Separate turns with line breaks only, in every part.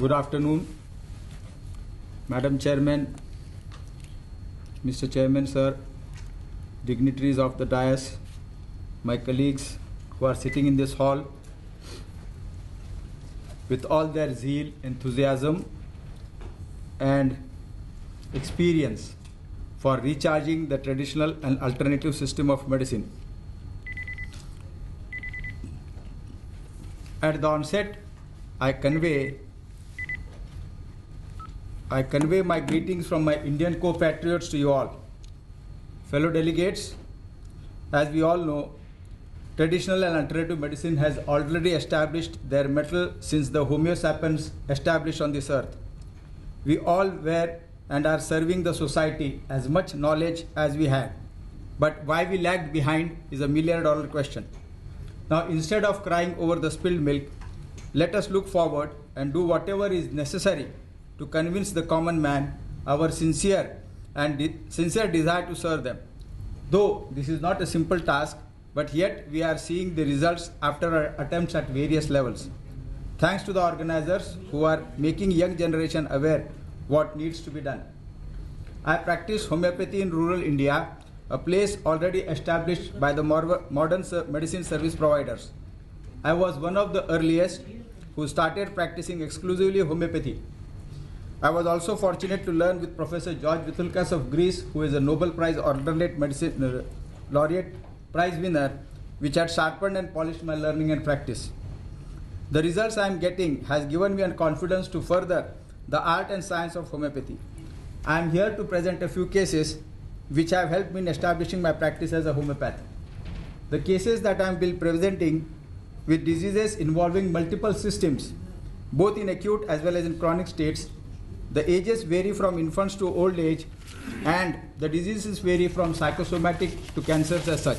Good afternoon, Madam Chairman, Mr. Chairman, sir, dignitaries of the dais, my colleagues who are sitting in this hall with all their zeal, enthusiasm, and experience for recharging the traditional and alternative system of medicine. At the onset, I convey my greetings from my Indian co-patriots to you all. Fellow delegates, as we all know, traditional and alternative medicine has already established their mettle since the Homo sapiens established on this earth. We all were and are serving the society as much knowledge as we had. But why we lagged behind is a $1 million question. Now, instead of crying over the spilled milk, let us look forward and do whatever is necessary to convince the common man our sincere desire to serve them. Though this is not a simple task, but yet we are seeing the results after our attempts at various levels. Thanks to the organizers who are making young generation aware what needs to be done. I practice homeopathy in rural India, a place already established by the modern medicine service providers. I was one of the earliest who started practicing exclusively homeopathy. I was also fortunate to learn with Professor George Vitulkas of Greece, who is a Nobel Prize alternate medicine laureate prize winner, which had sharpened and polished my learning and practice. The results I am getting has given me a confidence to further the art and science of homeopathy. I am here to present a few cases which have helped me in establishing my practice as a homeopath. The cases that I am presenting with diseases involving multiple systems, both in acute as well as in chronic states. The ages vary from infants to old age, and the diseases vary from psychosomatic to cancers as such.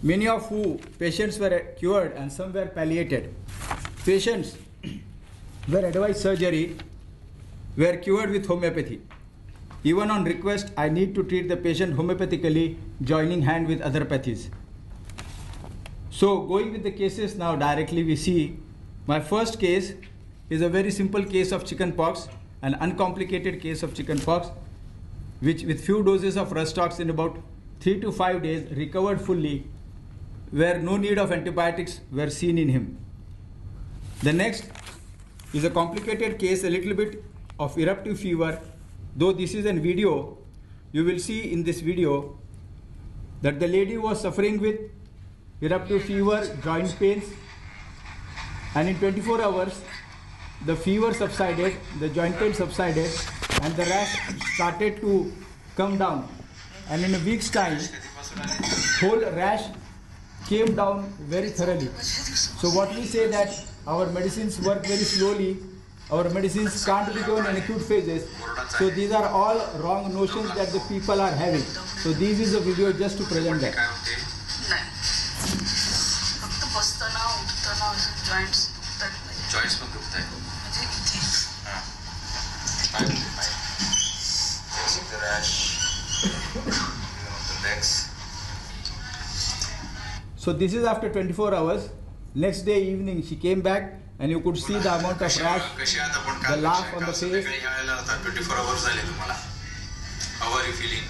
Many of who patients were cured and some were palliated. Patients were advised surgery, were cured with homeopathy. Even on request, I need to treat the patient homeopathically, joining hand with other pathies. So going with the cases now directly, we see my first case is a very simple case of chickenpox, an uncomplicated case of chickenpox, which with few doses of Rustox in about 3 to 5 days recovered fully, where no need of antibiotics were seen in him. The next is a complicated case, a little bit of eruptive fever. Though this is a video, you will see in this video that the lady was suffering with eruptive fever, joint pains, and in 24 hours, the fever subsided, the joint pain subsided, and the rash started to come down. And in a week's time, whole rash came down very thoroughly. So what we say that our medicines work very slowly, our medicines can't be given in acute phases. So these are all wrong notions that the people are having. So this is a video just to present that. So this is after 24 hours. Next day evening she came back and you could see the amount of rash, the laugh on the face.
24 hours. How are you feeling?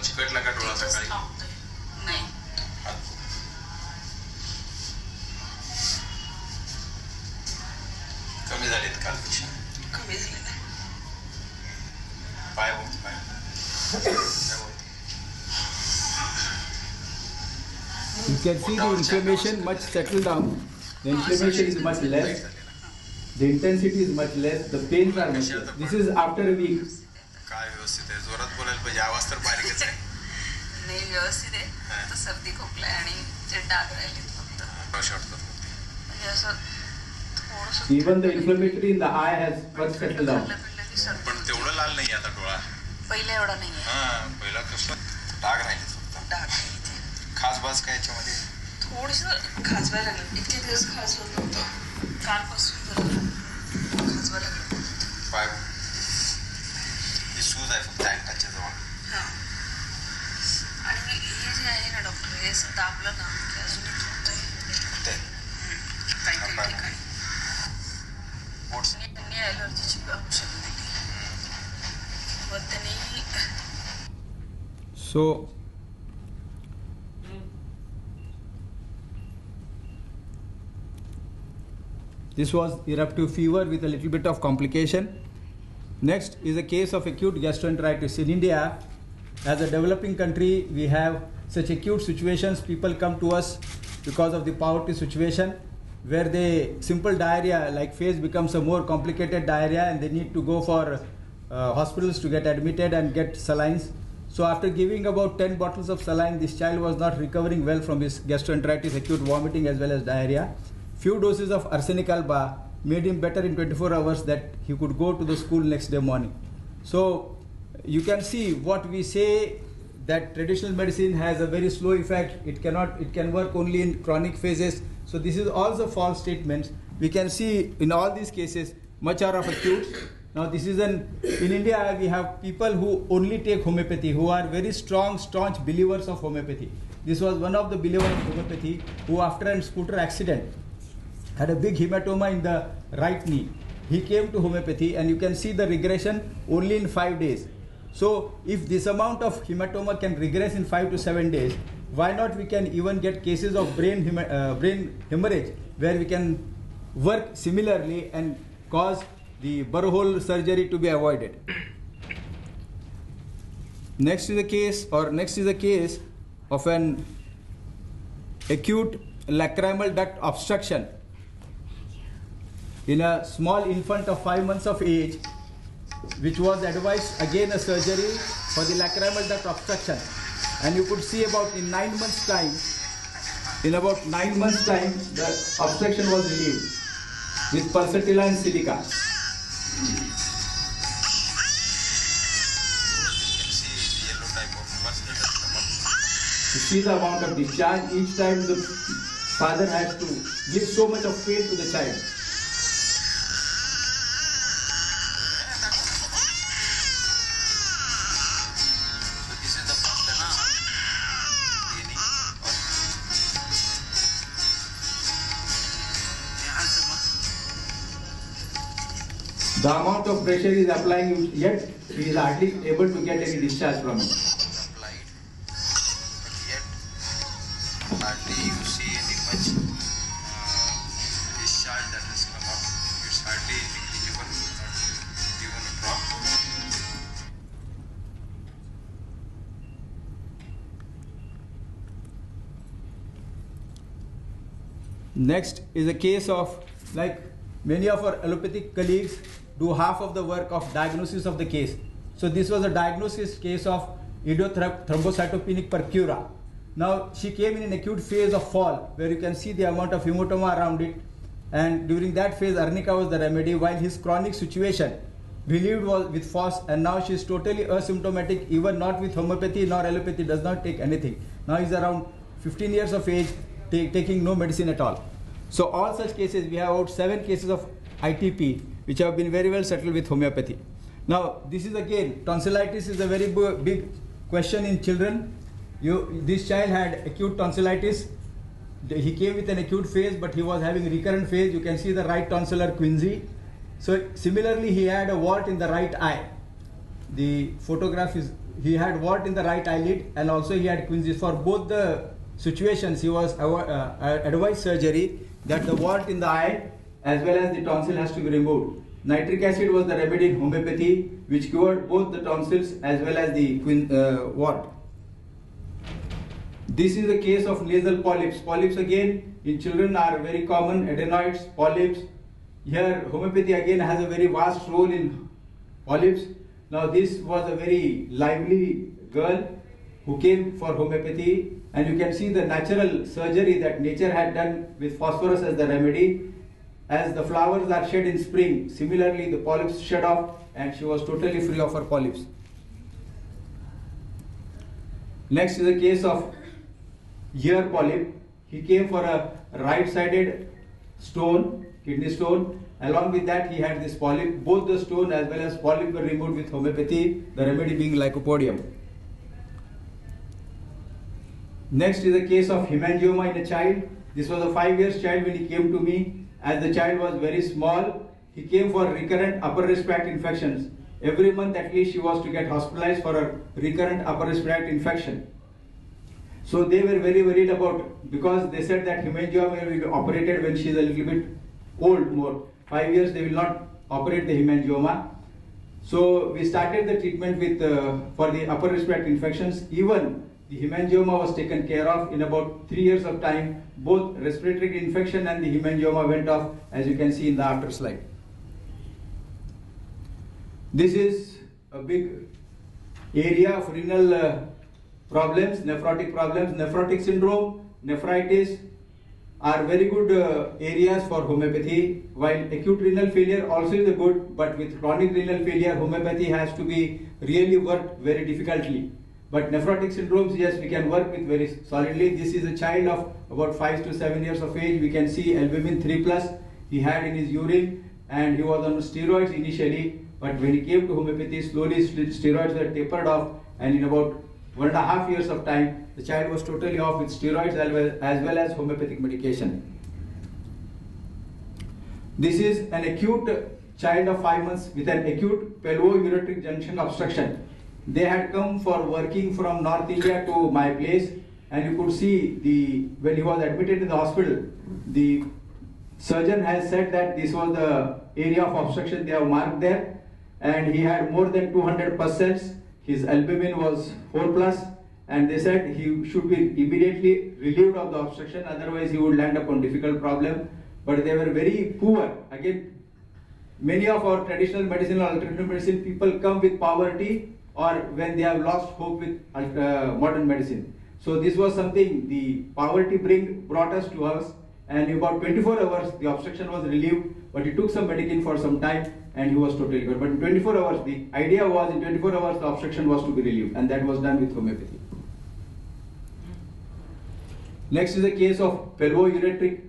चिकटला का डोळा सकाळी नाही कमी झालेत कालपेक्षा कमी झाले पाय
You can see the inflammation much settled down. The inflammation is much less. The intensity is much less. The pains are much less. This is after a week.
काय व्यवस्थित आहे जोरात बोलायला पाहिजे आवाज तर बारीकच आहे
नाही व्यवस्थित आहे तर सर्दी खोकला आणि जे डाग राहिले फक्त
म्हणजे
असं थोडंसं
Even the inflammatory in the eye has much settled down.
पण तेवढं लाल नाही आता डोळा
पहिले एवढा नाहीये
हां पहिला कसं डाग राहिले फक्त
डाग
खास बाज काय याच्यामध्ये?
थोडंसं खाजवायला लागलं. इतके दिवस खाजवत नव्हतं. कालपासून जरा खाजवायला लागलं.
पाय हे सूज आहे फक्त अँकलच्या जवळ.
हां. आणि हे जे आहे ना डॉक्टर, हे असं दाबलं ना की अजून
ते
काही ठिकाणी.
पोट्स
त्यांनी ॲलर्जीची औषध दिली. मग त्यांनी
So this was eruptive fever with a little bit of complication. Next is a case of acute gastroenteritis. In India, as a developing country, we have such acute situations. People come to us because of the poverty situation, where the simple diarrhea like phase becomes a more complicated diarrhea, and they need to go for hospitals to get admitted and get salines. So after giving about 10 bottles of saline, this child was not recovering well from his gastroenteritis, acute vomiting as well as diarrhea. Few doses of arsenic alba made him better in 24 hours, that he could go to the school next day morning. So you can see what we say, that traditional medicine has a very slow effect. It can work only in chronic phases. So this is also false statements. We can see in all these cases much are of acute. Now this is in India we have people who only take homeopathy, who are very strong, staunch believers of homeopathy. This was one of the believers of homeopathy who, after a scooter accident, had a big hematoma in the right knee. He came to homeopathy, and you can see the regression only in 5 days. So if this amount of hematoma can regress in 5 to 7 days, why not we can even get cases of brain hemorrhage, where we can work similarly and cause the burrow surgery to be avoided. Next is a case of an acute lacrimal duct obstruction in a small infant of 5 months of age, which was advised again a surgery for the lacrimal duct obstruction. And you could see about in 9 months time, the obstruction was relieved with pulsatilla and silica.
You can see the yellow type of pus that has come up.
To see the amount of discharge, each time the father has to give so much of pain to the child.
So this is the pus that has
The amount of pressure is applying, yet he is hardly able to get any discharge from it.
applied, but yet hardly you see any much discharge that has come up. It's hardly negligible, not even a drop.
Next is a case of, like many of our allopathic colleagues do half of the work of diagnosis of the case. So this was a diagnosis case of idiothrombocytopenic purpura. Now she came in an acute phase of fall, where you can see the amount of hematoma around it, and during that phase arnica was the remedy, while his chronic situation relieved was with phos, and now she is totally asymptomatic, even not with homeopathy nor allopathy, does not take anything. Now he is around 15 years of age, taking no medicine at all. So all such cases, we have about 7 cases of ITP which have been very well settled with homeopathy. Now this is again, tonsillitis is a very big question in children. This child had acute tonsillitis. He came with an acute phase, but he was having recurrent phase. You can see the right tonsillar quinsy. So similarly, he had a wart in the right eye. The photograph is, he had wart in the right eyelid, and also he had quinsy. For both the situations, he was advised surgery, that the wart in the eye as well as the tonsil has to be removed. Nitric acid was the remedy in homeopathy, which cured both the tonsils as well as the wart. This is a case of nasal polyps. Polyps again in children are very common, adenoids, polyps. Here homeopathy again has a very vast role in polyps. Now this was a very lively girl who came for homeopathy, and you can see the natural surgery that nature had done with phosphorus as the remedy. As the flowers are shed in spring, similarly the polyps shed off, and she was totally free of her polyps. Next is a case of ear polyp. He came for a right-sided stone, kidney stone. Along with that, he had this polyp. Both the stone as well as polyp were removed with homeopathy, the remedy being lycopodium. Next is a case of hemangioma in a child. This was a 5-year child when he came to me. As the child was very small, he came for recurrent upper respiratory infections. Every month at least he was to get hospitalized for a recurrent upper respiratory infection. So they were very worried about, because they said that hemangioma will be operated when she is a little bit old, more 5 years they will not operate the hemangioma. So we started the treatment with for the upper respiratory infections. Even the hemangioma was taken care of in about 3 years of time. Both respiratory infection and the hemangioma went off, as you can see in the after slide. This is a big area of renal problems, nephrotic problems. Nephrotic syndrome, nephritis are very good areas for homeopathy, while acute renal failure also is a good, but with chronic renal failure, homeopathy has to be really worked very difficultly. But nephrotic syndromes, yes, we can work with very solidly. This is a child of about 5 to 7 years of age. We can see albumin 3+, he had in his urine, and he was on steroids initially, but when he came to homeopathy, slowly steroids were tapered off, and in about 1.5 years of time, the child was totally off with steroids as well as homeopathic medication. This is an acute child of 5 months with an acute pelvo-ureteric junction obstruction. They had come for working from North India to my place, and you could see when he was admitted in the hospital, the surgeon has said that this was the area of obstruction they have marked there, and he had more than 200 pus cells. His albumin was 4+, and they said he should be immediately relieved of the obstruction, otherwise he would land up on difficult problem. But they were very poor. Again, many of our traditional medicine or alternative medicine people come with poverty or when they have lost hope with modern medicine. So this was something, the poverty brought us to us, and in about 24 hours the obstruction was relieved, but he took some medicine for some time and he was totally good. But in 24 hours, the idea was in 24 hours the obstruction was to be relieved, and that was done with homeopathy. Next is a case of pelvo-ureteric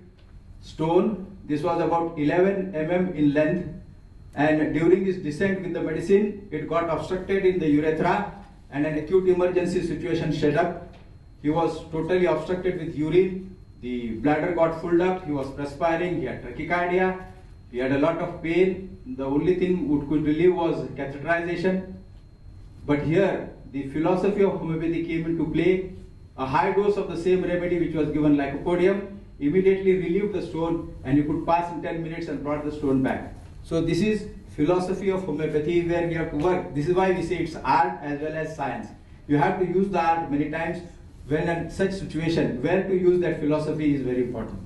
stone. This was about 11 mm in length, and during his descent with the medicine, it got obstructed in the urethra, and an acute emergency situation set up. He was totally obstructed with urine. The bladder got filled up. He was perspiring. He had tachycardia. He had a lot of pain. The only thing which could relieve was catheterization. But here, the philosophy of homeopathy came into play. A high dose of the same remedy which was given lycopodium immediately relieved the stone, and you could pass in 10 minutes and brought the stone back. So this is philosophy of homeopathy, where we have to work. This is why we say it's art as well as science. You have to use the art many times. When in such situation, where to use that philosophy is very important.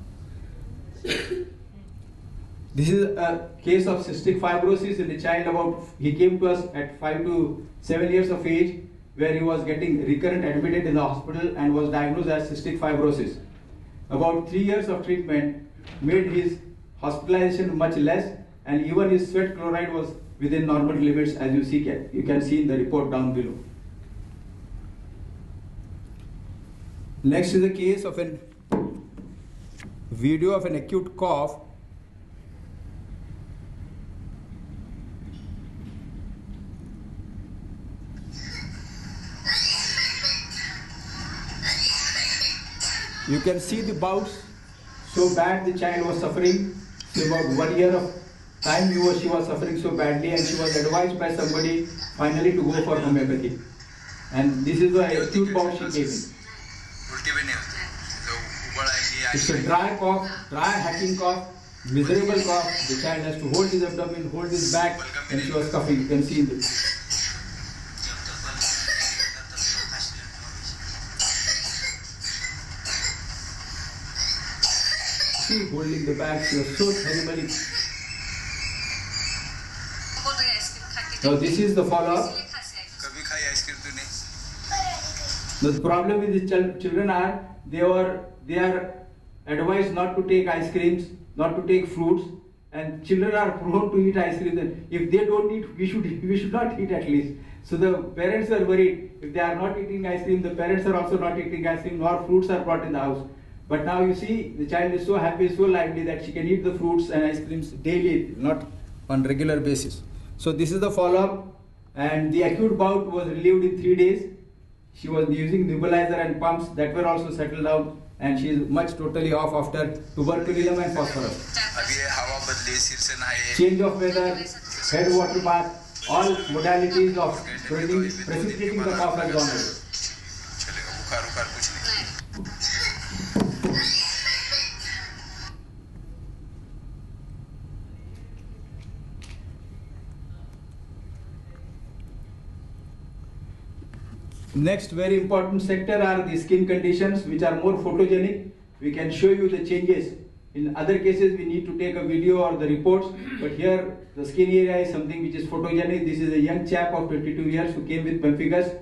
This is a case of cystic fibrosis in a child he came to us at 5 to 7 years of age, where he was getting recurrent admitted in the hospital and was diagnosed as cystic fibrosis. About 3 years of treatment made his hospitalization much less, and even his sweat chloride was within normal limits, as you can see in the report down below. Next is a case of a video of an acute cough. You can see the bouts, so bad the child was suffering. So about 1 year of time she was suffering so badly, and she was advised by somebody finally to go for homeopathy. And this is the acute bout she came in. It's a dry cough, dry hacking cough, miserable cough. The child has to hold his abdomen, hold his back, and she was coughing. You can see in this. See, holding the back, she was so terribly. Now this is the follow-up. The problem with these children are they are advised not to take ice creams, not to take fruits, and children are prone to eat ice cream. If they don't eat, we should not eat at least. So the parents are worried. If they are not eating ice cream, the parents are also not eating ice cream, nor fruits are brought in the house. But now you see, the child is so happy, so lively that she can eat the fruits and ice creams daily, not on regular basis. So this is the follow-up, and the acute bout was relieved in 3 days. She was using nebulizer and pumps that were also settled down, and she is much totally off after tuberculin and phosphorus. Change of weather, head water bath, all modalities of precipitating the cough has gone away. Next very important sector are the skin conditions which are more photogenic. We can show you the changes. In other cases we need to take a video or the reports, but here the skin area is something which is photogenic. This is a young chap of 22 years who came with pemphigus,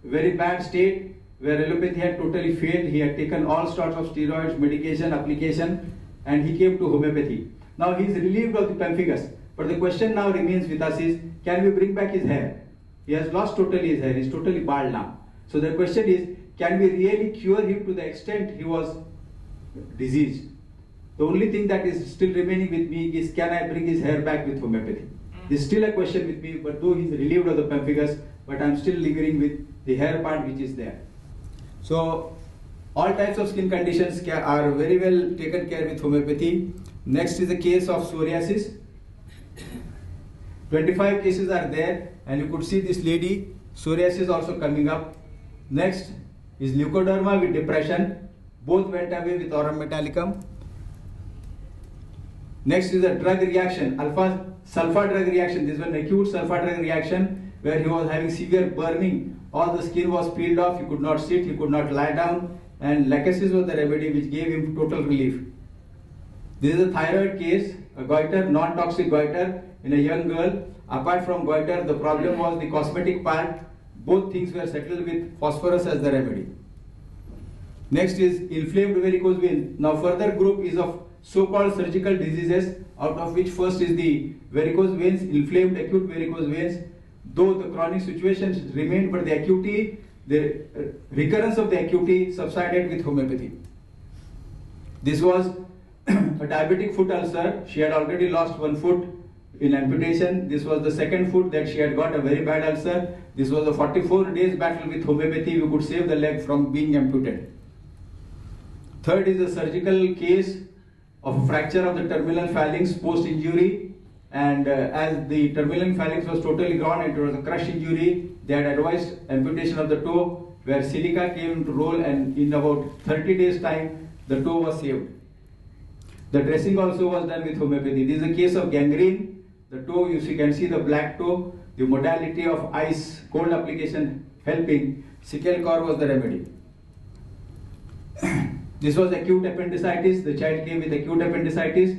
very bad state where allopathy had totally failed. He had taken all sorts of steroids, medication, application, and he came to homeopathy. Now he is relieved of the pemphigus, but the question now remains with us is, can we bring back his hair? He has lost totally his hair, he is totally bald now. So the question is, can we really cure him to the extent he was diseased? The only thing that is still remaining with me is, can I bring his hair back with homeopathy? This is still a question with me, but though he is relieved of the pemphigus, but I am still lingering with the hair part which is there. So all types of skin conditions are very well taken care with homeopathy. Next is the case of psoriasis. 25 cases are there, and you could see this lady, psoriasis also coming up. Next is leukoderma with depression. Both went away with aurum metallicum. Next is a drug reaction, alpha sulfur drug reaction. This was an acute sulfur drug reaction where he was having severe burning. All the skin was peeled off, he could not sit, he could not lie down, and lachesis was the remedy which gave him total relief. This is a thyroid case, a goiter, non-toxic goiter in a young girl. Apart from goiter, the problem was the cosmetic part. Both things were settled with phosphorus as the remedy. Next is inflamed varicose veins. Now further group is of so-called surgical diseases, out of which first is the varicose veins, inflamed acute varicose veins. Though the chronic situations remained, but the acuity, the recurrence of the acuity subsided with homeopathy. This was a diabetic foot ulcer. She had already lost 1 foot in amputation. This was the 2nd foot that she had got a very bad ulcer. This was a 44 days battle with homeopathy. We could save the leg from being amputated. Third is a surgical case of a fracture of the terminal phalanx post-injury, and as the terminal phalanx was totally gone and it was a crush injury, they had advised amputation of the toe, where silica came into role, and in about 30 days time the toe was saved. The dressing also was done with homeopathy. This is a case of gangrene. The toe, you can see the black toe, the modality of ice, cold application helping. Sickle core was the remedy. This was acute appendicitis. The child came with acute appendicitis.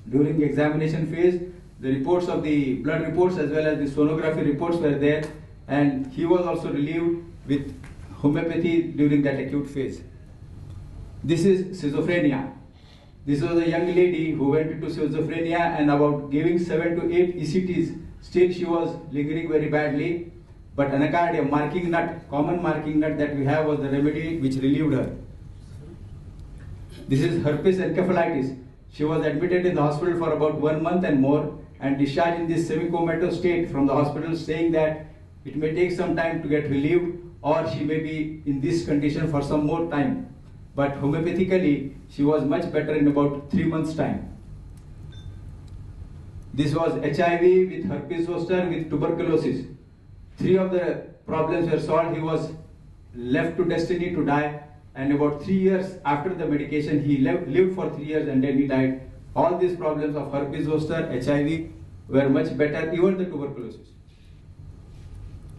During the examination phase, the reports of the blood reports as well as the sonography reports were there, and he was also relieved with homeopathy during that acute phase. This is schizophrenia. This was a young lady who went into schizophrenia, and about giving 7 to 8 ECTs, still she was lingering very badly. But anacardium, marking nut, common marking nut that we have, was the remedy which relieved her. This is herpes encephalitis. She was admitted in the hospital for about 1 month and more, and discharged in this semi-comatose state from the hospital, saying that it may take some time to get relieved, or she may be in this condition for some more time. But homeopathically, she was much better in about 3 months' time. This was HIV with herpes zoster with tuberculosis. 3 of the problems were solved. He was left to destiny to die, and about 3 years after the medication, he lived for 3 years and then he died. All these problems of herpes zoster, HIV were much better, even the tuberculosis.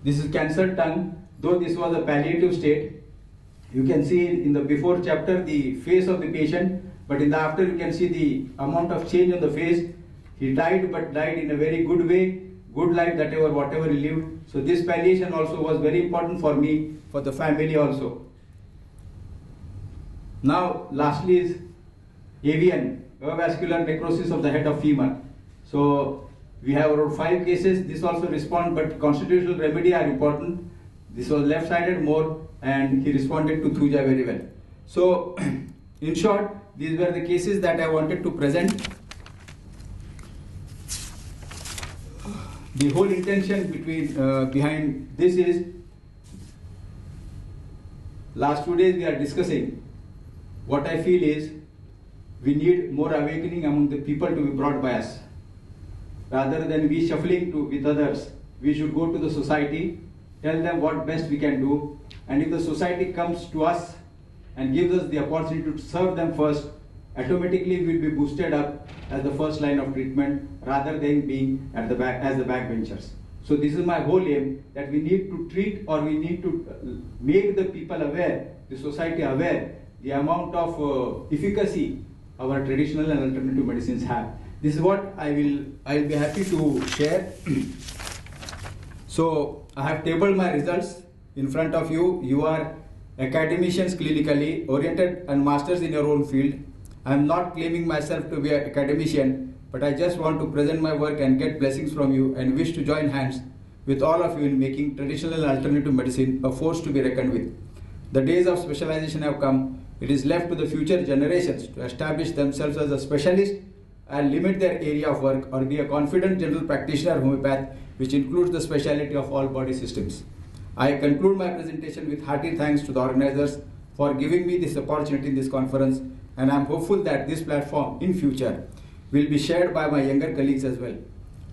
This is cancer tongue. Though this was a palliative state, you can see in the before chapter the face of the patient, but in the after you can see the amount of change on the face. He died, but died in a very good way, good life, whatever he lived. So this palliation also was very important for me, for the family also. Now lastly is avian, avascular necrosis of the head of femur. So We have around 5 cases. This also respond, but constitutional remedy are important. This was left-sided more, and he responded to Thuja very well. So, in short, these were the cases that I wanted to present. The whole intention behind this is, last 2 days we are discussing. What I feel is, we need more awakening among the people to be brought by us. Rather than we shuffling with others, we should go to the society, tell them what best we can do, and if the society comes to us and gives us the opportunity to serve them first, automatically we will be boosted up as the first line of treatment rather than being at the back as the backbenchers. So this is my whole aim, that we need to treat, or we need to make the people aware, the society aware, the amount of efficacy our traditional and alternative medicines have. This is what I'll be happy to share. So I have tabled my results in front of you. You are academicians, clinically oriented and masters in your own field. I am not claiming myself to be an academician, but I just want to present my work and get blessings from you, and wish to join hands with all of you in making traditional and alternative medicine a force to be reckoned with. The days of specialization have come. It is left to the future generations to establish themselves as a specialist and limit their area of work, or be a confident general practitioner homeopath, which includes the speciality of all body systems. I conclude my presentation with hearty thanks to the organizers for giving me this opportunity in this conference, and I am hopeful that this platform in future will be shared by my younger colleagues as well.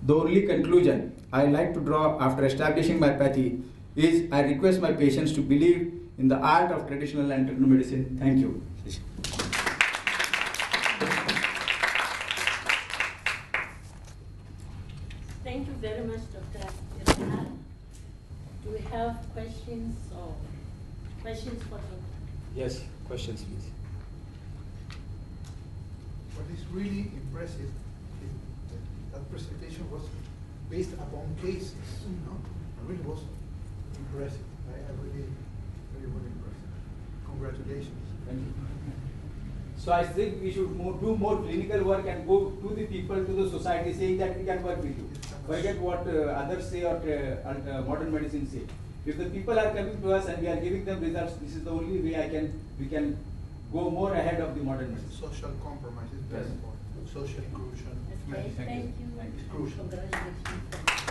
The only conclusion I like to draw after establishing my pathy is I request my patients to believe in the art of traditional and alternative medicine. Thank you.
Thank you very much, Dr. Hiralal. Do we have questions for Dr.?
Yes, questions please.
What is really impressive is that presentation was based upon cases, no? It really was impressive. I really impressed. Congratulations.
Thank you. So I think we should do more clinical work and go to the people, to the society, saying that we can work with you. Forget what others say or modern medicine say. If the people are coming to us and we are giving them results, this is the only way we can go more ahead of the modern medicine.
Social compromise is very important. Social inclusion.
Okay, thank you.
It's crucial.
Congratulations.